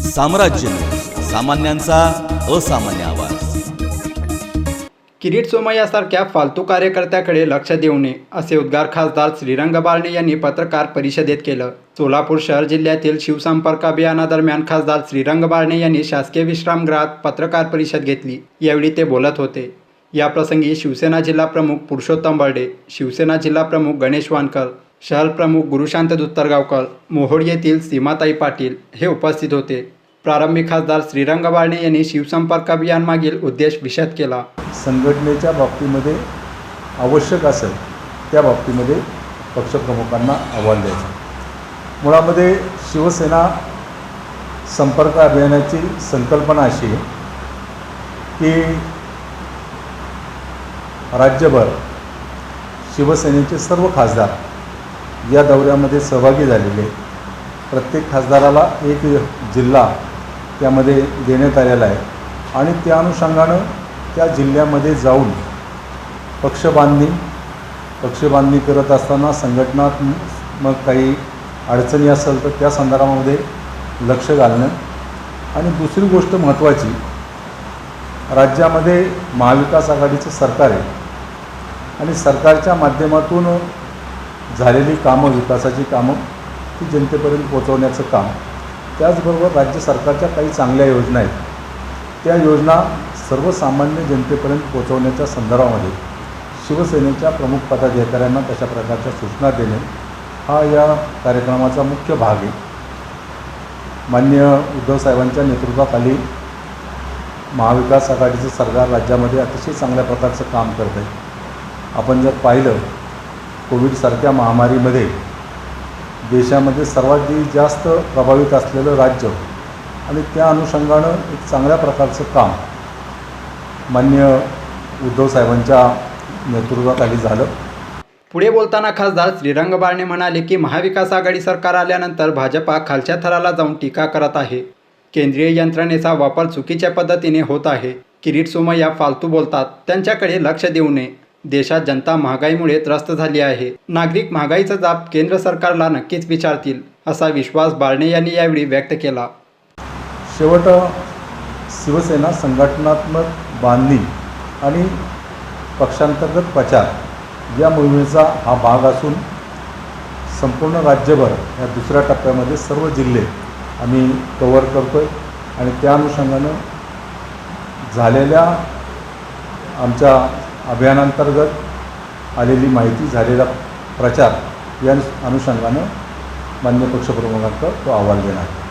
साम्राज्य न्यूज, सामान्यांचा असामान्य आवाज। किरीट सोमय्यासारख्या फालतू कार्यकर्त्याकडे लक्ष देऊ नये असे उद्गार खासदार श्रीरंग बारणे यांनी पत्रकार परिषदेत केलं। सोलापूर शहर जिल्ह्यातील शिवसंपर्क अभियानादरम्यान खासदार श्रीरंग बारणे यांनी शासकीय विश्रामगृहात पत्रकार परिषद घेतली। यावेळी ते बोलत होते। याप्रसंगी शिवसेना जिल्हा प्रमुख पुरुषोत्तम बर्डे, शिवसेना जिल्हा प्रमुख गणेश वानकर, शहर प्रमुख गुरुशांत दुत्तरगावकर, मोहोळ येथील सीमाताई पाटील हे उपस्थित होते। प्रारंभी खासदार श्रीरंग बारणे यांनी शिवसंपर्क अभियान मागील उद्देश विशद केला। संघटनेच्या बाबतीमध्ये आवश्यक असेल त्या बाबतीमध्ये पक्षप्रमुखांना अहवाल द्यायचा। मुळामध्ये शिवसेना संपर्क अभियानाची संकल्पना अशी आहे की राज्यभर शिवसेनेचे सर्व खासदार या दौऱ्यामध्ये सहभागी झालेले। प्रत्येक खासदाराला एक जिल्हा त्यामध्ये देण्यात आलेला आहे आणि त्या अनुषंगानं त्या जिल्ह्यामध्ये जाऊन पक्षबांधणी करत असताना संघटनात्मक काही अडचणी असेल तर त्या संदर्भामध्ये लक्ष घालणं। आणि दुसरी गोष्ट महत्त्वाची, राज्यामध्ये महाविकास आघाडीचं सरकार आहे आणि सरकारच्या माध्यमातून झालेली कामं, विकासाची कामं ती जनतेपर्यंत पोहोचवण्याचं काम, त्याचबरोबर राज्य सरकारच्या काही चांगल्या योजना आहेत त्या योजना सर्वसामान्य जनतेपर्यंत पोहोचवण्याच्या संदर्भामध्ये शिवसेनेच्या प्रमुख पदाधिकाऱ्यांना तशा प्रकारच्या सूचना देणे हा या कार्यक्रमाचा मुख्य भाग आहे। माननीय उद्धव साहेबांच्या नेतृत्वाखाली महाविकास आघाडीचं सरकार राज्यामध्ये अतिशय चांगल्या प्रकारचं काम करत आहे। आपण जर पाहिलं, कोविडसारख्या महामारीमध्ये देशामध्ये सर्वात जास्त प्रभावित असलेलं राज्य आणि त्या अनुषंगानं एक चांगल्या प्रकारचं काम माननीय उद्धव साहेबांच्या नेतृत्वाखाली झालं। पुढे बोलताना खासदार श्रीरंग बारणे म्हणाले की महाविकास आघाडी सरकार आल्यानंतर भाजपा खालच्या थराला जाऊन टीका करत आहे। केंद्रीय यंत्रणेचा वापर चुकीच्या पद्धतीने होत आहे। किरीट सोमय्या फालतू बोलतात, त्यांच्याकडे लक्ष देऊ नये। देशात जनता महागाईमुळे त्रस्त झाली आहे। नागरिक महागाईचा जाब केंद्र सरकारला नक्कीच विचारतील असा विश्वास बारणे यांनी यावेळी व्यक्त केला। शेवट शिवसेना संघटनात्मक बांधणी आणि पक्षांतर्गत प्रचार या मोहिमेचा हा भाग असून संपूर्ण राज्यभर या दुसऱ्या टप्प्यामध्ये सर्व जिल्हे आम्ही कव्हर करतो आहे आणि त्या अनुषंगानं झालेल्या आमच्या अभियानांतर्गत आलेली माहिती, झालेला प्रचार या अनुषंगानं माननीय पक्षप्रमुखांकडे तो अहवाल देणार आहे।